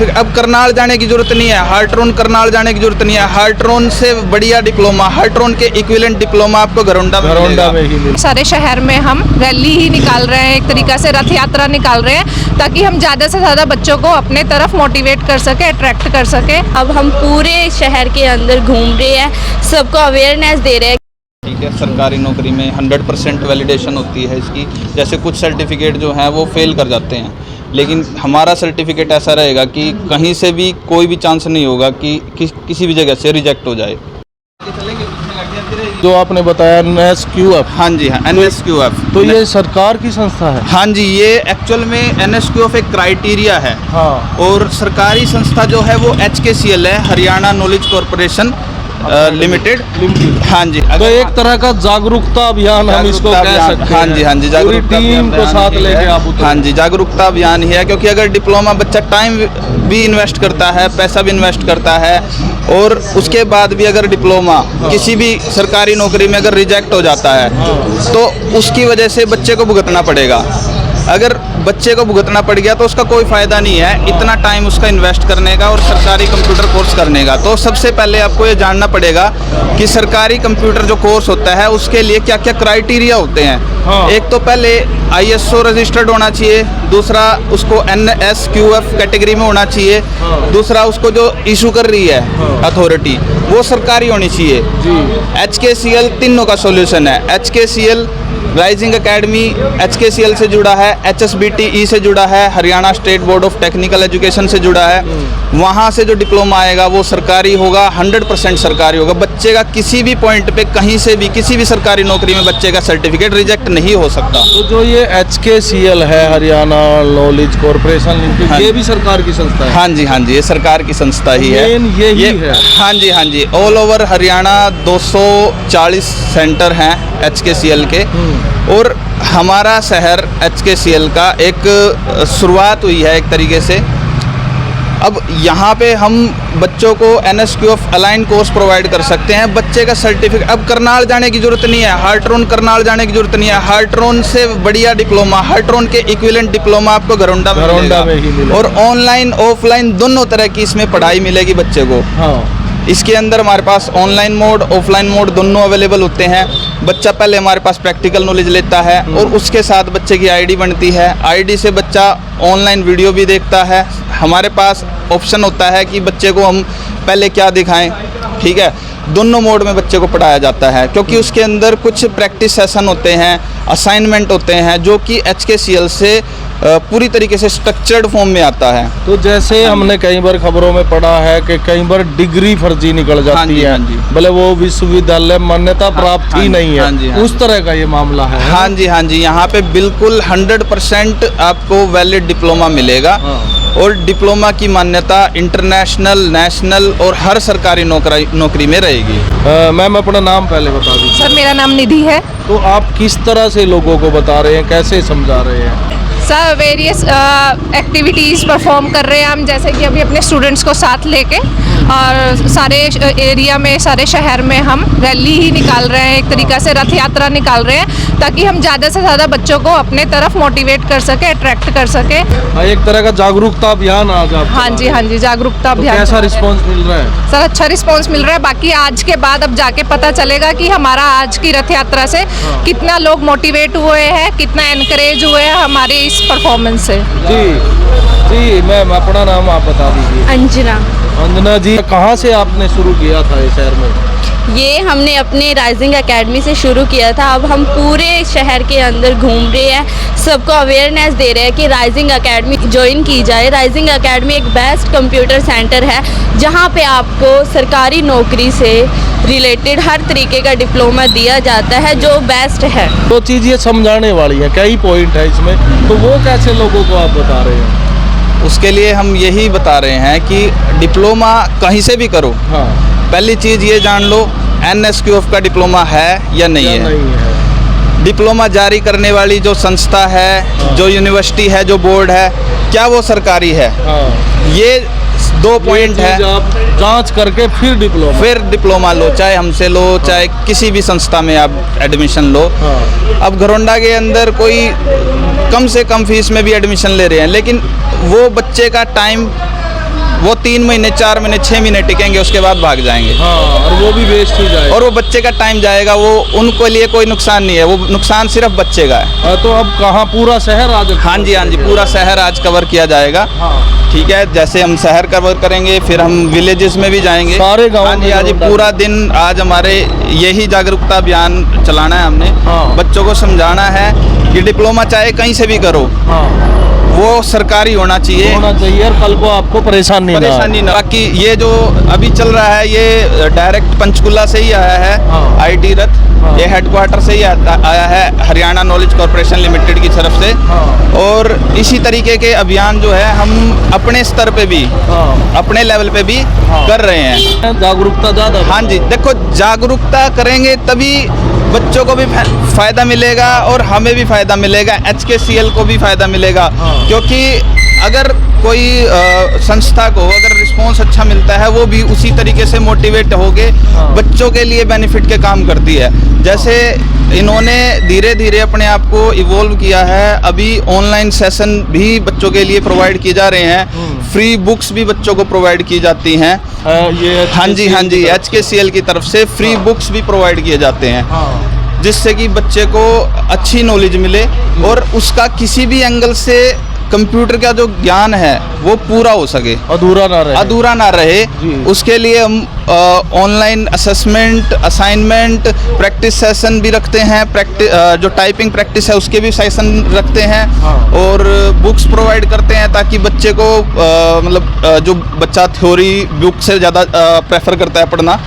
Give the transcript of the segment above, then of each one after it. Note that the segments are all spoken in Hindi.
अब करनाल जाने की जरूरत नहीं है, हार्ट्रोन करनाल जाने की जरूरत नहीं है। हार्ट्रोन से बढ़िया डिप्लोमा, हार्ट्रोन के इक्विवेलेंट डिप्लोमा आपको घरोंडा में मिलेगा। सारे शहर में हम रैली ही निकाल रहे हैं, एक तरीका से रथ यात्रा निकाल रहे हैं, ताकि हम ज़्यादा से ज़्यादा बच्चों को अपने तरफ मोटिवेट कर सके, अट्रैक्ट कर सके। अब हम पूरे शहर के अंदर घूम रहे हैं, सबको अवेयरनेस दे रहे हैं। ठीक है, सरकारी नौकरी में 100% वैलिडेशन होती है इसकी। जैसे कुछ सर्टिफिकेट जो हैं वो फेल कर जाते हैं, लेकिन हमारा सर्टिफिकेट ऐसा रहेगा कि कहीं से भी कोई भी चांस नहीं होगा कि किसी भी जगह से रिजेक्ट हो जाए। जो आपने बताया NSQF, हाँ जी हाँ, NSQF तो ये सरकार की संस्था है? हाँ जी, ये एक्चुअल में NSQF एक क्राइटेरिया है। हाँ। और सरकारी संस्था जो है वो HKCL है, हरियाणा नॉलेज कॉरपोरेशन लिमिटेड। हाँ जी, तो एक तरह का जागरूकता अभियान हम इसको कह सकते हैं। हाँ जी हाँ जी, जागरूकता टीम को साथ लेके आप उतरे। हाँ जी, जागरूकता अभियान ही है, क्योंकि अगर डिप्लोमा बच्चा टाइम भी इन्वेस्ट करता है, पैसा भी इन्वेस्ट करता है, और उसके बाद भी अगर डिप्लोमा किसी भी सरकारी नौकरी में अगर रिजेक्ट हो जाता है तो उसकी वजह से बच्चे को भुगतना पड़ेगा। अगर बच्चे को भुगतना पड़ गया तो उसका कोई फ़ायदा नहीं है इतना टाइम उसका इन्वेस्ट करने का और सरकारी कंप्यूटर कोर्स करने का। तो सबसे पहले आपको ये जानना पड़ेगा कि सरकारी कंप्यूटर जो कोर्स होता है उसके लिए क्या क्या क्राइटेरिया होते हैं। हाँ। एक तो पहले ISO रजिस्टर्ड होना चाहिए, दूसरा उसको NSQF कैटेगरी में होना चाहिए, हाँ। दूसरा उसको जो इशू कर रही है अथॉरिटी वो सरकारी होनी चाहिए जी। HKCL तीनों का सॉल्यूशन है। HKCL राइजिंग एकेडमी HKCL से जुड़ा है, HSBTE से जुड़ा है, Haryana state board of technical education से जुड़ा है। वहाँ से जो डिप्लोमा आएगा वो सरकारी होगा, 100% सरकारी होगा। बच्चे का किसी भी पॉइंट पे कहीं से भी किसी भी सरकारी नौकरी में बच्चे का सर्टिफिकेट रिजेक्ट नहीं हो सकता। तो जो ये HKCL है, हरियाणा नॉलेज कॉरपोरेशन लिमिटेड, हाँ। ये भी सरकार की संस्था है? हाँ जी हाँ जी, ये सरकार की संस्था ही है। यही है? हाँ जी हाँ जी, ऑल ओवर हरियाणा 240 सेंटर हैं HKCL के, और हमारा शहर HKCL का एक शुरुआत हुई है एक तरीके से। अब यहाँ पे हम बच्चों को NSQF अलाइन कोर्स प्रोवाइड कर सकते हैं। बच्चे का सर्टिफिकेट, अब करनाल जाने की ज़रूरत नहीं है, हार्ट्रोन करनाल जाने की ज़रूरत नहीं है। हार्ट्रोन से बढ़िया डिप्लोमा, हार्ट्रोन के इक्विवेलेंट डिप्लोमा आपको घरोंडा में मिलेगा। और ऑनलाइन ऑफलाइन दोनों तरह की इसमें पढ़ाई मिलेगी बच्चे को। हाँ। इसके अंदर हमारे पास ऑनलाइन मोड ऑफलाइन मोड दोनों अवेलेबल होते हैं। बच्चा पहले हमारे पास प्रैक्टिकल नॉलेज लेता है और उसके साथ बच्चे की ID बनती है। ID से बच्चा ऑनलाइन वीडियो भी देखता है। हमारे पास ऑप्शन होता है कि बच्चे को हम पहले क्या दिखाएं, ठीक है। दोनों मोड में बच्चे को पढ़ाया जाता है, क्योंकि उसके अंदर कुछ प्रैक्टिस सेशन होते हैं, असाइनमेंट होते हैं, जो कि HKCL से पूरी तरीके से स्ट्रक्चर्ड फॉर्म में आता है। तो जैसे हमने कई बार खबरों में पढ़ा है कि कई बार डिग्री फर्जी निकल जाती है, भले वो विश्वविद्यालय मान्यता प्राप्त ही नहीं है, उस तरह का ये मामला है? हाँ जी हाँ जी, यहाँ पे बिल्कुल 100% आपको वैलिड डिप्लोमा मिलेगा। और डिप्लोमा की मान्यता इंटरनेशनल, नेशनल और हर सरकारी नौकरी में रहेगी। मैम अपना नाम पहले बता दीजिए। सर मेरा नाम निधि है। तो आप किस तरह से लोगों को बता रहे हैं, कैसे समझा रहे हैं? सर वेरियस एक्टिविटीज़ परफॉर्म कर रहे हैं हम, जैसे कि अभी अपने स्टूडेंट्स को साथ लेके, और सारे एरिया में, सारे शहर में हम रैली ही निकाल रहे हैं, एक तरीका से रथ यात्रा निकाल रहे हैं, ताकि हम ज़्यादा से ज़्यादा बच्चों को अपने तरफ मोटिवेट कर सके, अट्रैक्ट कर सके। एक तरह का जागरूकता अभियान आज आप? हाँ जी हाँ जी, जागरूकता अभियान। तो कैसा रिस्पॉन्स मिल रहा है? सर अच्छा रिस्पॉन्स मिल रहा है। बाकी आज के बाद अब जाके पता चलेगा कि हमारा आज की रथ यात्रा से कितना लोग मोटिवेट हुए हैं, कितना एनकरेज हुए हैं हमारे इस परफॉर्मेंस से। जी जी मैम अपना नाम आप बता दीजिए। अंजना। अंजना जी, कहाँ से आपने शुरू किया था इस शहर में? ये हमने अपने राइजिंग एकेडमी से शुरू किया था। अब हम पूरे शहर के अंदर घूम रहे हैं, सबको अवेयरनेस दे रहे हैं कि राइजिंग एकेडमी ज्वाइन की जाए। राइजिंग एकेडमी एक बेस्ट कंप्यूटर सेंटर है, जहाँ पे आपको सरकारी नौकरी से रिलेटेड हर तरीके का डिप्लोमा दिया जाता है, जो बेस्ट है। तो चीज़ ये समझाने वाली है, कई पॉइंट है इसमें, तो वो कैसे लोगों को आप बता रहे हैं? उसके लिए हम यही बता रहे हैं कि डिप्लोमा कहीं से भी करो। हाँ। पहली चीज़ ये जान लो NSQF का डिप्लोमा है या नहीं है। डिप्लोमा जारी करने वाली जो संस्था है, जो यूनिवर्सिटी है, जो बोर्ड है, क्या वो सरकारी है? ये 2 पॉइंट है। आप जांच करके फिर डिप्लोमा लो, चाहे हमसे लो, चाहे किसी भी संस्था में आप एडमिशन लो। अब घरोंडा के अंदर कोई कम से कम फीस में भी एडमिशन ले रहे हैं, लेकिन वो बच्चे का टाइम वो 3 महीने 4 महीने 6 महीने टिकेंगे, उसके बाद भाग जाएंगे। हाँ, और वो भी वेस्ट हो जाएगा। और वो बच्चे का टाइम जाएगा, वो उनको लिए कोई नुकसान नहीं है, वो नुकसान सिर्फ बच्चे का है। तो अब कहाँ पूरा शहर आज? हाँ जी, हाँ जी, पूरा शहर आज कवर किया जाएगा। ठीक है, जैसे हम शहर कवर करेंगे, फिर हम विलेजेस में भी जाएंगे, सारे गाँव। हाँ जी, हाँ जी, पूरा दिन आज हमारे यही जागरूकता अभियान चलाना है हमने। बच्चों को समझाना है कि डिप्लोमा चाहे कहीं से भी करो, वो सरकारी होना चाहिए और कल को आपको परेशानी ना। बाकी ये जो अभी चल रहा है, ये डायरेक्ट पंचकुला से ही आया है। आईटी रथ ये हेडक्वार्टर से ही आया है, हरियाणा नॉलेज कॉर्पोरेशन लिमिटेड की तरफ से। और इसी तरीके के अभियान जो है हम अपने स्तर पे भी, अपने लेवल पे भी कर रहे हैं। जागरूकता ज़्यादा। हाँ जी, देखो जागरूकता करेंगे तभी बच्चों को भी फायदा मिलेगा और हमें भी फायदा मिलेगा, HKCL को भी फायदा मिलेगा। क्योंकि अगर कोई संस्था को अगर रिस्पॉन्स अच्छा मिलता है, वो भी उसी तरीके से मोटिवेट होके बच्चों के लिए बेनिफिट के काम करती है। जैसे इन्होंने धीरे धीरे अपने आप को इवॉल्व किया है, अभी ऑनलाइन सेशन भी बच्चों के लिए प्रोवाइड किए जा रहे हैं, फ्री बुक्स भी बच्चों को प्रोवाइड की जाती हैं। ये हाँ जी, हाँ जी, HKCL की तरफ से फ्री बुक्स भी प्रोवाइड किए जाते हैं, जिससे कि बच्चे को अच्छी नॉलेज मिले और उसका किसी भी एंगल से कंप्यूटर का जो ज्ञान है वो पूरा हो सके, अधूरा ना रहे। उसके लिए हम online assessment, assignment, practice session भी रखते हैं। जो टाइपिंग प्रैक्टिस है उसके भी सेशन रखते हैं। और बुक्स प्रोवाइड करते हैं ताकि बच्चे को मतलब जो बच्चा थ्योरी बुक से ज़्यादा प्रेफर करता है पढ़ना,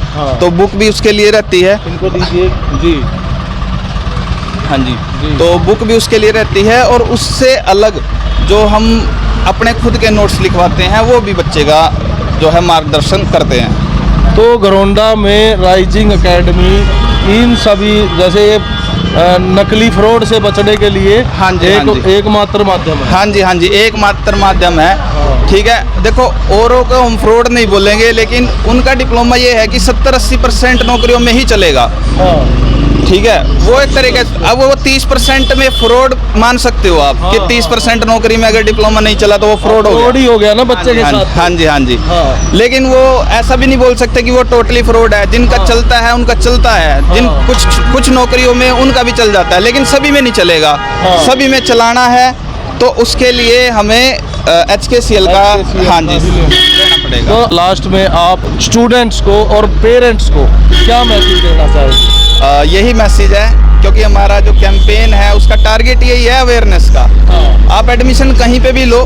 तो बुक भी उसके लिए रहती है। इनको दीजिए जी। हाँ जी, तो बुक भी उसके लिए रहती है। और उससे अलग जो हम अपने खुद के नोट्स लिखवाते हैं, वो भी बच्चे का जो है मार्गदर्शन करते हैं। तो घरौंडा में राइजिंग एकेडमी इन सभी जैसे नकली फ्रॉड से बचने के लिए एकमात्र माध्यम है। हाँ जी, हाँ जी, एकमात्र माध्यम है। ठीक है, देखो औरों को हम फ्रॉड नहीं बोलेंगे, लेकिन उनका डिप्लोमा ये है कि 70-80% नौकरियों में ही चलेगा। ठीक है, वो एक तरीके से, अब वो 30% में फ्रॉड मान सकते हो आप कि 30% नौकरी में अगर डिप्लोमा नहीं चला तो वो फ्रॉड हो गया ना बच्चे के साथ। हाँ जी, हाँ जी, लेकिन वो ऐसा भी नहीं बोल सकते कि वो टोटली फ्रॉड है। जिनका चलता है उनका चलता है, जिन कुछ नौकरियों में उनका भी चल जाता है, लेकिन सभी में नहीं चलेगा। सभी में चलाना है तो उसके लिए हमें HKCL का हाँ जी देना पड़ेगा। तो लास्ट में आप स्टूडेंट्स को और पेरेंट्स को क्या मैसेज देना चाहेंगे? यही मैसेज है, क्योंकि हमारा जो कैंपेन है उसका टारगेट यही है अवेयरनेस का। आप एडमिशन कहीं पे भी लो,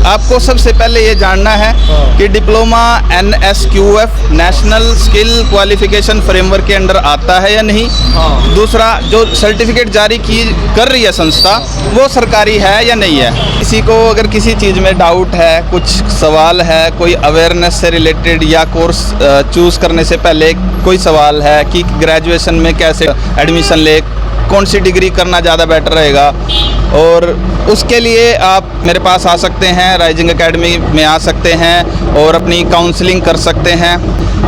आपको सबसे पहले ये जानना है कि diploma NSQF national skill qualification framework के अंडर आता है या नहीं। दूसरा, जो सर्टिफिकेट जारी कर रही है संस्था, वो सरकारी है या नहीं है। किसी को अगर किसी चीज़ में डाउट है, कुछ सवाल है, कोई अवेयरनेस से रिलेटेड या कोर्स चूज़ करने से पहले कोई सवाल है कि ग्रेजुएशन में कैसे एडमिशन ले, कौन सी डिग्री करना ज़्यादा बेटर रहेगा, और उसके लिए आप मेरे पास आ सकते हैं, राइजिंग एकेडमी में आ सकते हैं और अपनी काउंसलिंग कर सकते हैं।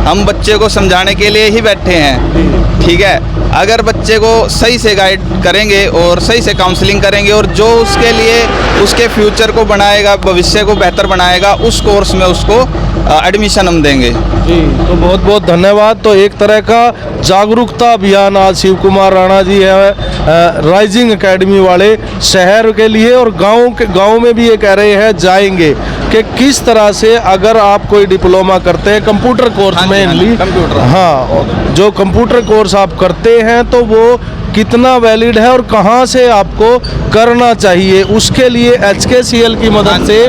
हम बच्चे को समझाने के लिए ही बैठे हैं। ठीक है, अगर बच्चे को सही से गाइड करेंगे और सही से काउंसलिंग करेंगे और जो उसके लिए उसके फ्यूचर को बनाएगा, भविष्य को बेहतर बनाएगा, उस कोर्स में उसको एडमिशन हम देंगे। जी, तो बहुत बहुत धन्यवाद। तो एक तरह का जागरूकता अभियान आज शिव कुमार राणा जी है राइजिंग एकेडमी वाले शहर के लिए और गांव में भी ये कह रहे हैं जाएंगे कि किस तरह से अगर आप कोई डिप्लोमा करते हैं कंप्यूटर कोर्स में, हाँ, जो कंप्यूटर कोर्स आप करते हैं तो वो कितना वैलिड है और कहाँ से आपको करना चाहिए, उसके लिए HKCL की मदद से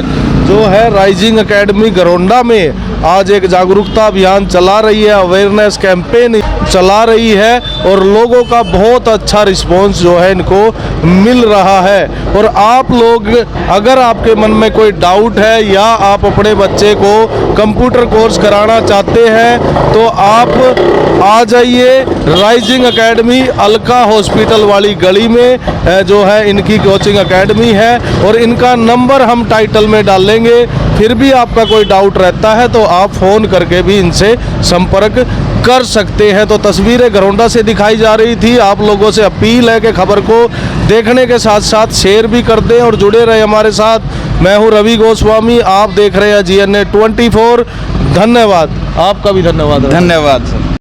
जो है राइजिंग एकेडमी घरौंडा में आज एक जागरूकता अभियान चला रही है, अवेयरनेस कैंपेन चला रही है और लोगों का बहुत अच्छा रिस्पांस जो है इनको मिल रहा है। और आप लोग अगर आपके मन में कोई डाउट है या आप अपने बच्चे को कंप्यूटर कोर्स कराना चाहते हैं तो आप आ जाइए राइजिंग एकेडमी, अलका हॉस्पिटल वाली गली में जो है इनकी कोचिंग एकेडमी है और इनका नंबर हम टाइटल में डाल डालेंगे। फिर भी आपका कोई डाउट रहता है तो आप फ़ोन करके भी इनसे संपर्क कर सकते हैं। तो तस्वीरें घरौंडा से दिखाई जा रही थी। आप लोगों से अपील है कि खबर को देखने के साथ साथ शेयर भी कर दें और जुड़े रहे हमारे साथ। मैं हूं रवि गोस्वामी, आप देख रहे हैं GNA 24। धन्यवाद, आपका भी धन्यवाद। धन्यवाद सर।